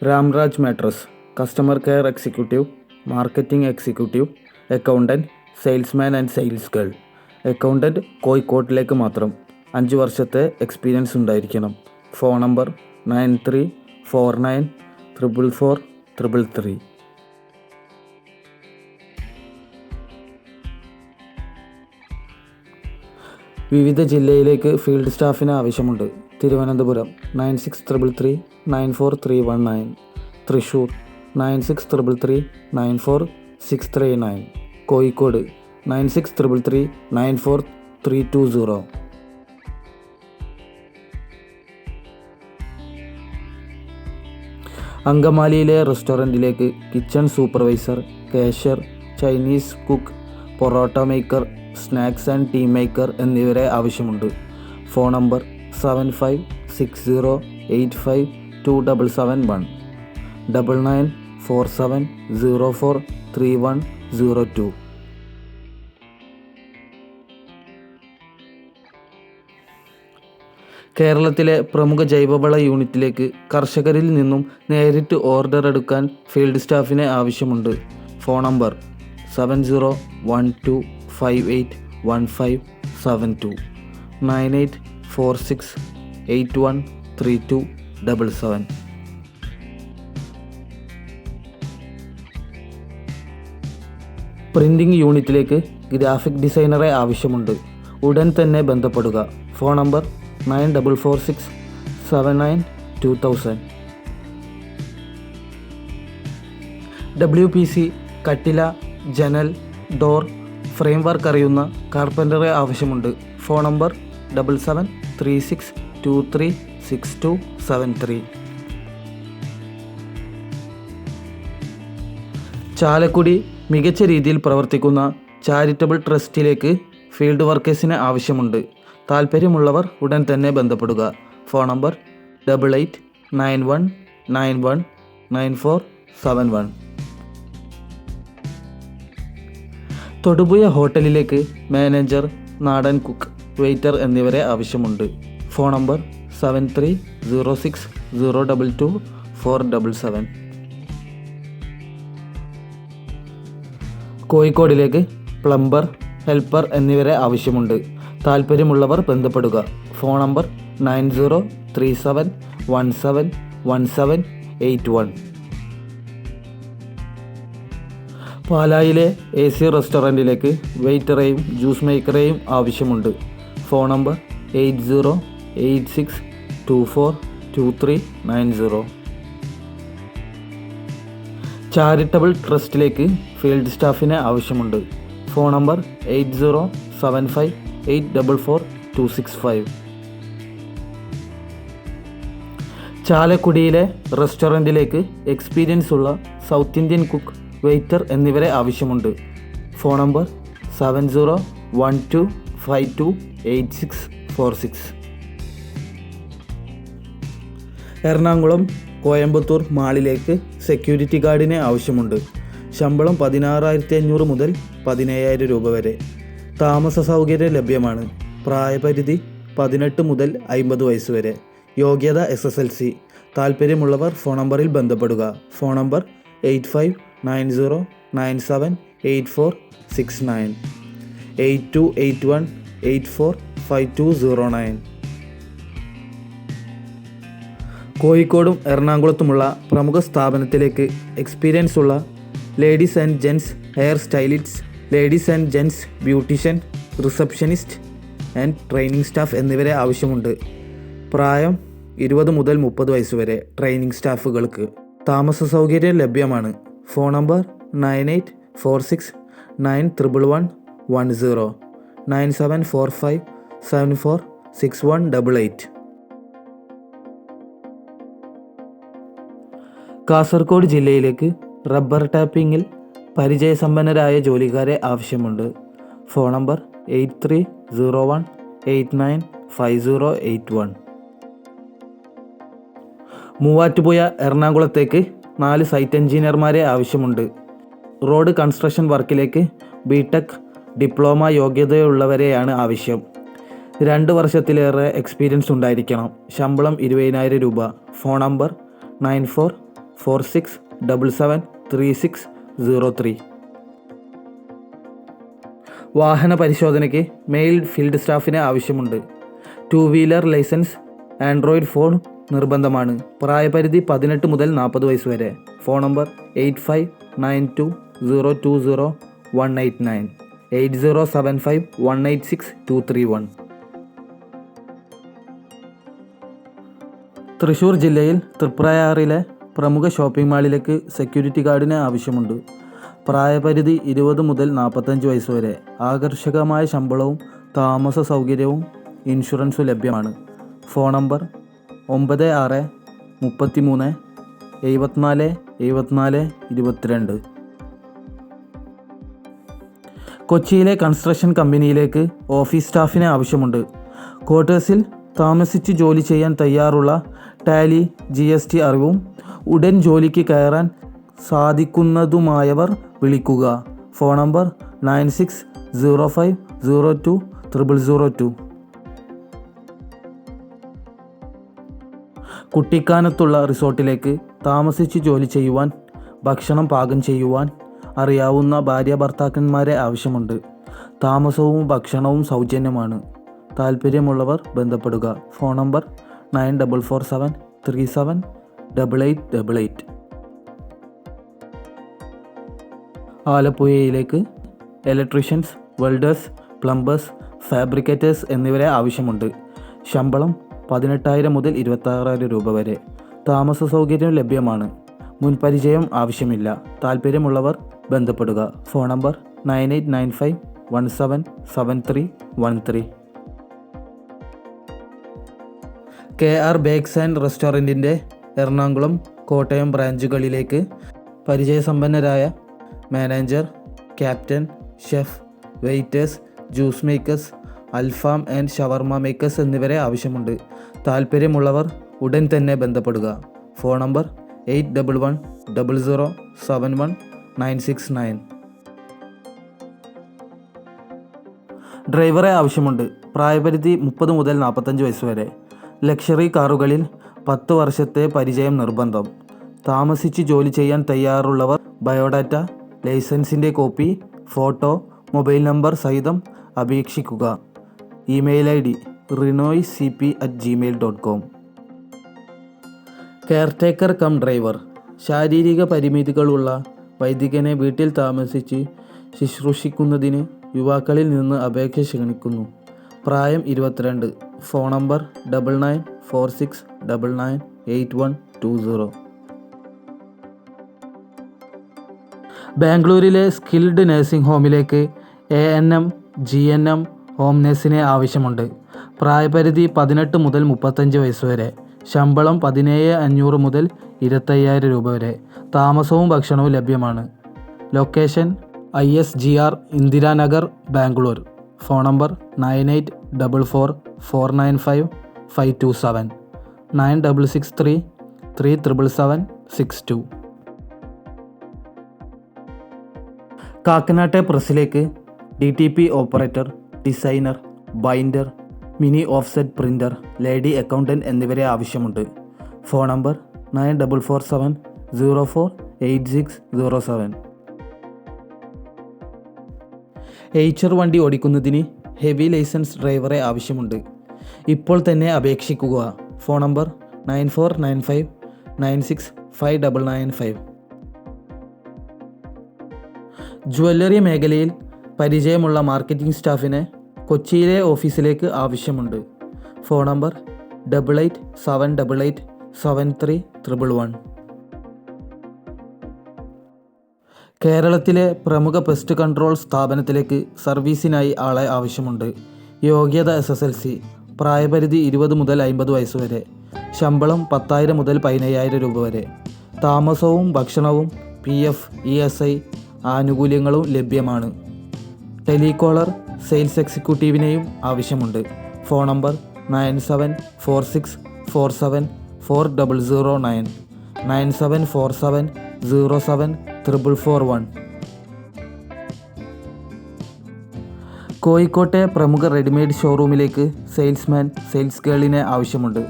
Ramraj mattress customer care executive, marketing executive, accountant, salesman and sales girl. Accountant കോഴിക്കോട്ടിലേക്ക് മാത്രം. 5 വർഷത്തെ experience ഉണ്ടായിരിക്കണം. Phone number 93494433. വിവിധ ജില്ലയിലേക്ക് ഫീൽഡ് സ്റ്റാഫിന് ആവശ്യമുണ്ട്. തിരുവനന്തപുരം 9633394319, തൃശ്ശൂർ 9633946339, കോഴിക്കോട് 9633943320. അങ്കമാലിയിലെ റെസ്റ്റോറൻറ്റിലേക്ക് kitchen supervisor, cashier, Chinese cook, parotta maker, snacks and tea maker എന്നിവരെ ആവശ്യമുണ്ട്. Phone number 7560852771, 9947043102. കേരളത്തിലെ പ്രമുഖ ജൈവവള യൂണിറ്റിലേക്ക് കർഷകരിൽ നിന്നും നേരിട്ട് ഓർഡർ എടുക്കാൻ ഫീൽഡ് സ്റ്റാഫിനെ ആവശ്യമുണ്ട്. Phone number 7012581572, 9846813277. പ്രിൻറ്റിംഗ് യൂണിറ്റിലേക്ക് ഗ്രാഫിക് ഡിസൈനറെ ആവശ്യമുണ്ട്. ഉടൻ തന്നെ ബന്ധപ്പെടുക. Phone number 9446792000. WPC, കട്ടില, ജനൽ, ഡോർ, ഫ്രെയിം വർക്ക് അറിയുന്ന കാർപ്പൻ്ററെ ആവശ്യമുണ്ട്. Phone number 7736236273. ചാലക്കുടി മികച്ച രീതിയിൽ പ്രവർത്തിക്കുന്ന ചാരിറ്റബിൾ ട്രസ്റ്റിലേക്ക് ഫീൽഡ് വർക്കേഴ്സിന് ആവശ്യമുണ്ട്. താൽപ്പര്യമുള്ളവർ ഉടൻ തന്നെ ബന്ധപ്പെടുക. Phone number 8891919471. തൊടുപുഴ ഹോട്ടലിലേക്ക് മാനേജർ, നാടൻ കുക്ക്, വെയിറ്റർ എന്നിവരെ ആവശ്യമുണ്ട്. Phone number 7306022477. കോഴിക്കോടിലേക്ക് പ്ലംബർ, ഹെൽപ്പർ എന്നിവരെ ആവശ്യമുണ്ട്. താൽപ്പര്യമുള്ളവർ ബന്ധപ്പെടുക. Phone number 9037171781. പാലായിലെ AC റെസ്റ്റോറൻറ്റിലേക്ക് വെയിറ്ററെയും ജ്യൂസ് മേക്കറെയും ആവശ്യമുണ്ട്. Phone number 8086242390. ചാരിറ്റബിൾ ട്രസ്റ്റിലേക്ക് ഫീൽഡ് സ്റ്റാഫിനെ ആവശ്യമുണ്ട്. Phone number 8075844265. ചാലക്കുടിയിലെ റെസ്റ്റോറൻറ്റിലേക്ക് എക്സ്പീരിയൻസ് ഉള്ള സൗത്ത് ഇന്ത്യൻ കുക്ക്, വെയിറ്റർ എന്നിവരെ ആവശ്യമുണ്ട്. Phone number 7012528646. എറണാകുളം കോയമ്പത്തൂർ മാളിലേക്ക് സെക്യൂരിറ്റി ഗാർഡിനെ ആവശ്യമുണ്ട്. ശമ്പളം 16,500 മുതൽ 17,000 രൂപ വരെ. താമസ സൗകര്യം ലഭ്യമാണ്. പ്രായപരിധി 18 മുതൽ 50 വയസ്സ് വരെ. യോഗ്യത SSLC. താൽപ്പര്യമുള്ളവർ ഫോൺ നമ്പറിൽ ബന്ധപ്പെടുക. Phone number 8590978469, 8281845209. കോഴിക്കോടും എറണാകുളത്തുമുള്ള പ്രമുഖ സ്ഥാപനത്തിലേക്ക് എക്സ്പീരിയൻസ് ഉള്ള ladies and gents hair stylist, ladies and gents beautician, receptionist and training staff എന്നിവരെ ആവശ്യമുണ്ട്. പ്രായം 20 മുതൽ 30 വയസ്സ് വരെ. ട്രെയിനിങ് സ്റ്റാഫുകൾക്ക് താമസ സൗകര്യം ലഭ്യമാണ്. Phone number 9846911110, 9745746188. കാസർഗോഡ് ജില്ലയിലേക്ക് റബ്ബർ ടാപ്പിങ്ങിൽ പരിചയസമ്പന്നരായ ജോലിക്കാരെ ആവശ്യമുണ്ട്. Phone number 8301895081. മൂവാറ്റുപുഴ എറണാകുളത്തേക്ക് 4 സൈറ്റ് എഞ്ചിനീയർമാരെ ആവശ്യമുണ്ട്. റോഡ് കൺസ്ട്രക്ഷൻ വർക്കിലേക്ക് BTech ഡിപ്ലോമ യോഗ്യതയുള്ളവരെയാണ് ആവശ്യം. 2 വർഷത്തിലേറെ എക്സ്പീരിയൻസ് ഉണ്ടായിരിക്കണം. ശമ്പളം 20,000 രൂപ. Phone number 46773603. വാഹന പരിശോധനയ്ക്ക് മെയിൽ ഫീൽഡ് സ്റ്റാഫിനെ ആവശ്യമുണ്ട്. 2 വീലർ ലൈസൻസ്, ആൻഡ്രോയിഡ് ഫോൺ നിർബന്ധമാണ്. പ്രായപരിധി 18 മുതൽ 40 വയസ്സ് വരെ. Phone number 8592020189, 8075186231. തൃശ്ശൂർ ജില്ലയിൽ തൃപ്രയാറിലെ പ്രമുഖ ഷോപ്പിംഗ് മാളിലേക്ക് സെക്യൂരിറ്റി ഗാർഡിനെ ആവശ്യമുണ്ട്. പ്രായപരിധി 20 മുതൽ 45 വയസ്സ് വരെ. ആകർഷകമായ ശമ്പളവും താമസ സൗകര്യവും ഇൻഷുറൻസും ലഭ്യമാണ്. Phone number 9633747422. കൊച്ചിയിലെ കൺസ്ട്രക്ഷൻ കമ്പനിയിലേക്ക് ഓഫീസ് സ്റ്റാഫിനെ ആവശ്യമുണ്ട്. ക്വാർട്ടേഴ്സിൽ താമസിച്ച് ജോലി ചെയ്യാൻ തയ്യാറുള്ള ടാലി GST അറിവും ഉടൻ ജോലിക്ക് കയറാൻ സാധിക്കുന്നതുമായവർ വിളിക്കുക. Phone number 9605020002. കുട്ടിക്കാനത്തുള്ള റിസോർട്ടിലേക്ക് താമസിച്ച് ജോലി ചെയ്യുവാൻ, ഭക്ഷണം പാകം ചെയ്യുവാൻ അറിയാവുന്ന ഭാര്യ ഭർത്താക്കന്മാരെ ആവശ്യമുണ്ട്. താമസവും ഭക്ഷണവും സൗജന്യമാണ്. താല്പര്യമുള്ളവർ ബന്ധപ്പെടുക. Phone number 9447378888. ആലപ്പുഴയിലേക്ക് ഇലക്ട്രീഷ്യൻസ്, വെൽഡേഴ്സ്, പ്ലംബേഴ്സ്, ഫാബ്രിക്കേറ്റേഴ്സ് എന്നിവരെ ആവശ്യമുണ്ട്. ശമ്പളം 18,000 മുതൽ 26,000 രൂപ വരെ. താമസ സൗകര്യം ലഭ്യമാണ്. മുൻപരിചയം ആവശ്യമില്ല. താല്പര്യമുള്ളവർ ബന്ധപ്പെടുക. Phone number 9895177313. KR bakes and റെസ്റ്റോറൻറ്റിൻ്റെ എറണാകുളം, കോട്ടയം ബ്രാഞ്ചുകളിലേക്ക് പരിചയസമ്പന്നരായ manager, captain, chef, waiters, juice makers, alfaham and shawarma makers എന്നിവരെ ആവശ്യമുണ്ട്. താല്പര്യമുള്ളവർ ഉടൻ തന്നെ ബന്ധപ്പെടുക. Phone number 8110071969. ഡ്രൈവറെ ആവശ്യമുണ്ട്. പ്രായപരിധി 30 മുതൽ 45 വയസ്സ് വരെ. ലക്ഷറി കാറുകളിൽ 10 വർഷത്തെ പരിചയം നിർബന്ധം. താമസിച്ച് ജോലി ചെയ്യാൻ തയ്യാറുള്ളവർ ബയോഡാറ്റ, ലൈസൻസിൻ്റെ കോപ്പി, ഫോട്ടോ, മൊബൈൽ നമ്പർ സഹിതം അപേക്ഷിക്കുക. Email ID rinoycp@gmail.com. Caretaker cum driver. ശാരീരിക പരിമിതികളുള്ള വൈദികനെ വീട്ടിൽ താമസിച്ച് ശുശ്രൂഷിക്കുന്നതിന് യുവാക്കളിൽ നിന്ന് അപേക്ഷ ക്ഷണിക്കുന്നു. പ്രായം 22. Phone number 9946998120. ബാംഗ്ലൂരിലെ സ്കിൽഡ് നഴ്സിംഗ് ഹോമിലേക്ക് ANM GNM ഹോം നഴ്സിനെ ആവശ്യമുണ്ട്. പ്രായപരിധി 18 മുതൽ 35 വയസ്സ് വരെ. ശമ്പളം 17,500 മുതൽ 25,000 രൂപ വരെ. താമസവും ഭക്ഷണവും ലഭ്യമാണ്. Location ISGR Indiranagar, Bangalore. Phone number 9844495527, 9663377762. കാക്കനാട്ടെ പ്രസ്സിലേക്ക് DTP operator, designer, binder, mini offset printer, lady accountant എന്നിവരെ ആവശ്യമുണ്ട്. Phone number 9447048607. എയ്ച്ചർ വണ്ടി ഓടിക്കുന്നതിന് ഹെവി ലൈസൻസ് ഡ്രൈവറെ ആവശ്യമുണ്ട്. ഇപ്പോൾ തന്നെ അപേക്ഷിക്കുക. Phone number 9495965995. ജ്വല്ലറി മേഖലയിൽ പരിചയമുള്ള മാർക്കറ്റിംഗ് സ്റ്റാഫിനെ കൊച്ചിയിലെ ഓഫീസിലേക്ക് ആവശ്യമുണ്ട്. Phone number 8878873111. കേരളത്തിലെ പ്രമുഖ പെസ്റ്റ് കൺട്രോൾ സ്ഥാപനത്തിലേക്ക് സർവീസിനായി ആളെ ആവശ്യമുണ്ട്. യോഗ്യത SSLC. പ്രായപരിധി 20 മുതൽ 50 വയസ്സ് വരെ. ശമ്പളം 10,000 മുതൽ 15,000 രൂപ വരെ. താമസവും ഭക്ഷണവും PF ESI ആനുകൂല്യങ്ങളും ലഭ്യമാണ്. ടെലികോളർ സെയിൽസ് എക്സിക്യൂട്ടീവിനെയും ആവശ്യമുണ്ട്. Phone number 9746474009, 9747074441. കോഴിക്കോട്ടെ പ്രമുഖ റെഡിമെയ്ഡ് ഷോറൂമിലേക്ക് സെയിൽസ്മാൻ, സെയിൽസ് ഗേളിനെ ആവശ്യമുണ്ട്.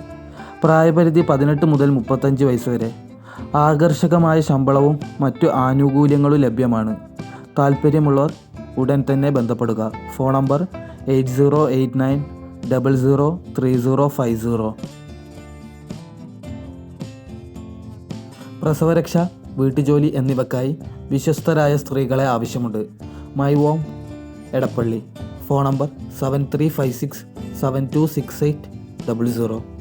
പ്രായപരിധി 18 മുതൽ 35 വയസ്സ് വരെ. ആകർഷകമായ ശമ്പളവും മറ്റു ആനുകൂല്യങ്ങളും ലഭ്യമാണ്. താൽപ്പര്യമുള്ളവർ ഉടൻ തന്നെ ബന്ധപ്പെടുക. Phone number 8089003050. പ്രസവരക്ഷ, വീട്ടുജോലി എന്നിവയ്ക്കായി വിശ്വസ്തരായ സ്ത്രീകളെ ആവശ്യമുണ്ട്. മൈ വോം, എടപ്പള്ളി. Phone number 7356726800.